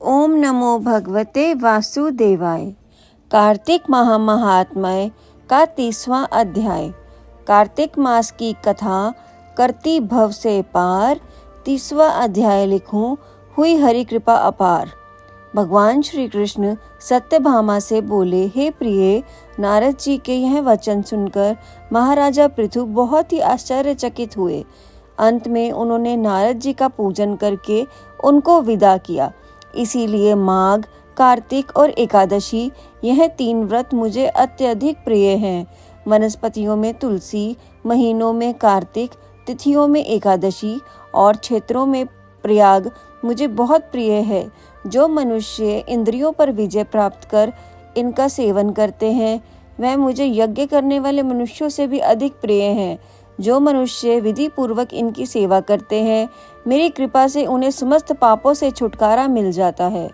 ओम नमो भगवते वासुदेवाय। कार्तिक माह महात्म्य का 30वां अध्याय। कार्तिक मास की कथा करती भव से पार। 30वां अध्याय लिखूं, हुई हरि कृपा अपार। भगवान श्री कृष्ण सत्यभामा से बोले, हे प्रिय, नारद जी के यह वचन सुनकर महाराजा पृथु बहुत ही आश्चर्यचकित हुए। अंत में उन्होंने नारद जी का पूजन करके उनको विदा किया। इसीलिए माघ, कार्तिक और एकादशी, यह 3 व्रत मुझे अत्यधिक प्रिय हैं। वनस्पतियों में तुलसी, महीनों में कार्तिक, तिथियों में एकादशी और क्षेत्रों में प्रयाग मुझे बहुत प्रिय है। जो मनुष्य इंद्रियों पर विजय प्राप्त कर इनका सेवन करते हैं, वह मुझे यज्ञ करने वाले मनुष्यों से भी अधिक प्रिय हैं। जो मनुष्य विधि पूर्वक इनकी सेवा करते हैं, मेरी कृपा से उन्हें समस्त पापों से छुटकारा मिल जाता है।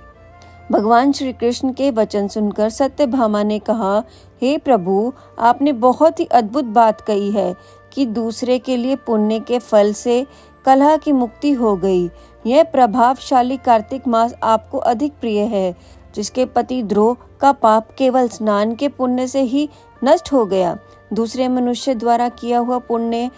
भगवान श्री कृष्ण के वचन सुनकर सत्यभामा ने कहा, हे प्रभु, आपने बहुत ही अद्भुत बात कही है कि दूसरे के लिए पुण्य के फल से कलह की मुक्ति हो गई। यह प्रभावशाली कार्तिक मास आपको अधिक प्रिय है, जिसके पति द्रोह का पाप केवल स्नान के पुण्य से ही नष्ट हो गया। दूसरे मनुष्य द्वारा किया हुआ पुण्य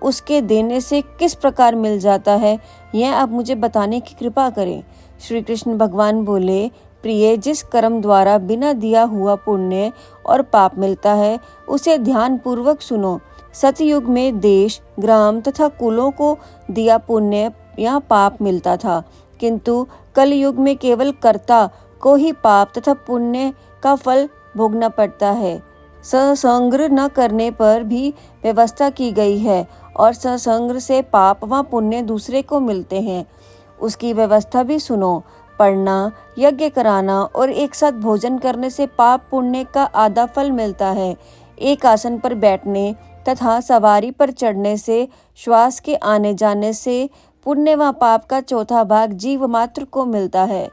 उसके देने से किस प्रकार मिल जाता है, यह आप मुझे बताने की कृपा करें। श्री कृष्ण भगवान बोले, प्रिय, जिस कर्म द्वारा बिना दिया हुआ पुण्य और पाप मिलता है, उसे ध्यान पूर्वक सुनो। सतयुग में देश, ग्राम तथा कुलों को दिया पुण्य या पाप मिलता था, किंतु कलयुग में केवल कर्ता को ही पाप तथा पुण्य का फल भोगना पड़ता है। सत्संग न करने पर भी व्यवस्था की गई है और सत्संग से पाप व पुण्य दूसरे को मिलते हैं। उसकी व्यवस्था भी सुनो। पढ़ना, यज्ञ कराना और एक साथ भोजन करने से पाप पुण्य का आधा फल मिलता है। एक आसन पर बैठने तथा सवारी पर चढ़ने से, श्वास के आने जाने से पुण्य व पाप का चौथा भाग जीव मात्र को मिलता है।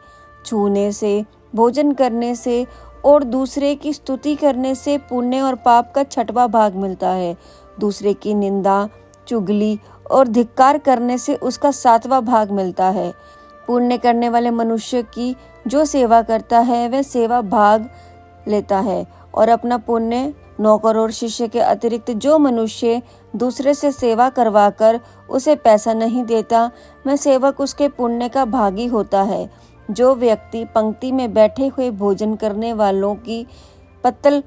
छूने से, भोजन करने से और दूसरे की स्तुति करने से पुण्य और पाप का 6वां भाग मिलता है। दूसरे की निंदा, चुगली और धिक्कार करने से उसका 7वां भाग मिलता है। पुण्य करने वाले मनुष्य की जो सेवा करता है, वह सेवा भाग लेता है और अपना पुण्य नौकर और शिष्य के अतिरिक्त जो मनुष्य दूसरे से सेवा करवाकर उसे पैसा नहीं देता, वह सेवक उसके पुण्य का भागी होता है। जो व्यक्ति पंक्ति में बैठे हुए भोजन करने वालों की पत्तल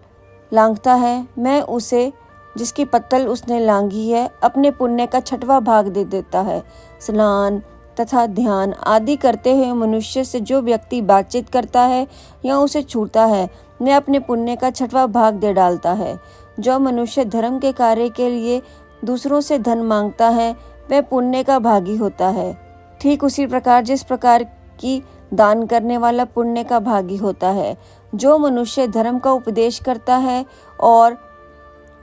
लांघता है, मैं उसे, जिसकी पत्तल उसने लांघी है, अपने पुण्य का 6वां भाग दे देता है। स्नान तथा ध्यान आदि करते हुए मनुष्य से जो व्यक्ति बातचीत करता है या उसे छूता है, मैं अपने पुण्य का 6वां भाग दे डालता है। जो मनुष्य धर्म के कार्य के लिए दूसरों से धन मांगता है, वह पुण्य का भागी होता है। ठीक उसी प्रकार जिस प्रकार की दान करने वाला पुण्य का भागी होता है। जो मनुष्य धर्म का उपदेश करता है और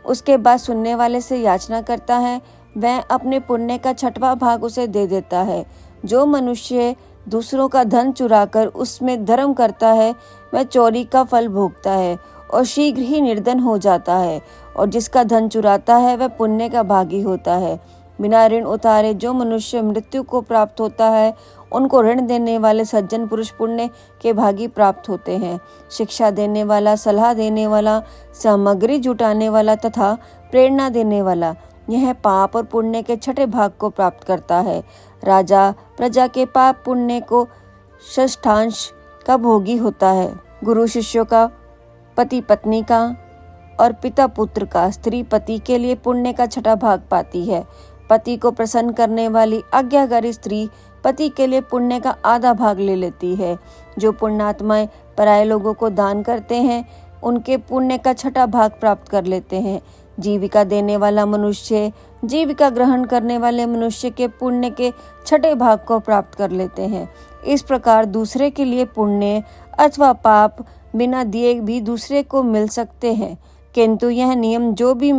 उसके बाद सुनने वाले से याचना करता है, वह अपने पुण्य का 6वां भाग उसे दे देता है। जो मनुष्य दूसरों का धन चुराकर उसमें धर्म करता है, वह चोरी का फल भोगता है और शीघ्र ही निर्धन हो जाता है। और जिसका धन चुराता है, वह पुण्य का भागी होता है। बिना ऋण उतारे जो मनुष्य मृत्यु को प्राप्त होता है, उनको ऋण देने वाले सज्जन पुरुष पुण्य के भागी प्राप्त होते हैं। शिक्षा देने वाला, सलाह देने वाला, सामग्री जुटाने वाला तथा प्रेरणा देने वाला, यह पाप और पुण्य के 6ठे भाग को प्राप्त करता है। राजा प्रजा के पाप पुण्य को 6ष्ठांश का भोगी होता है। गुरु शिष्यों का, पति पत्नी का और पिता पुत्र का, स्त्री पति के लिए पुण्य का 6ठा भाग पाती है। पति को प्रसन्न करने वाली आज्ञाकारी स्त्री पति के लिए पुण्य का आधा भाग ले लेती है। जो पुण्यात्माएं पराये लोगों को दान करते हैं, उनके पुण्य का 6ठा भाग प्राप्त कर लेते हैं। जीविका देने वाला मनुष्य जीविका ग्रहण करने वाले मनुष्य के पुण्य के 6ठे भाग को प्राप्त कर लेते हैं। इस प्रकार दूसरे के लिए पुण्य अथवा पाप बिना दिए भी दूसरे को मिल सकते हैं, किंतु यह नियम जो भी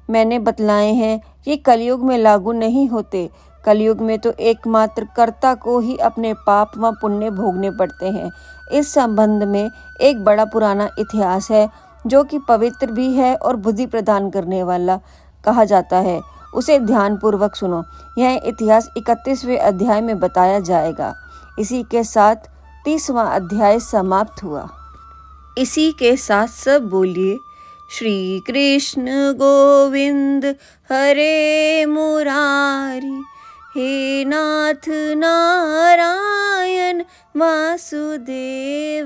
मैंने बतलाए हैं, ये कलयुग में लागू नहीं होते। कलयुग में तो एकमात्र कर्ता को ही अपने पाप व पुण्य भोगने पड़ते हैं। इस संबंध में एक बड़ा पुराना इतिहास है, जो कि पवित्र भी है और बुद्धि प्रदान करने वाला कहा जाता है। उसे ध्यान पूर्वक सुनो। यह इतिहास 31वें अध्याय में बताया जाएगा। इसी के साथ 30वां अध्याय समाप्त हुआ। इसी के साथ सब बोलिए श्री कृष्ण गोविंद हरे मुरारी, हे नाथ नारायण वासुदेव।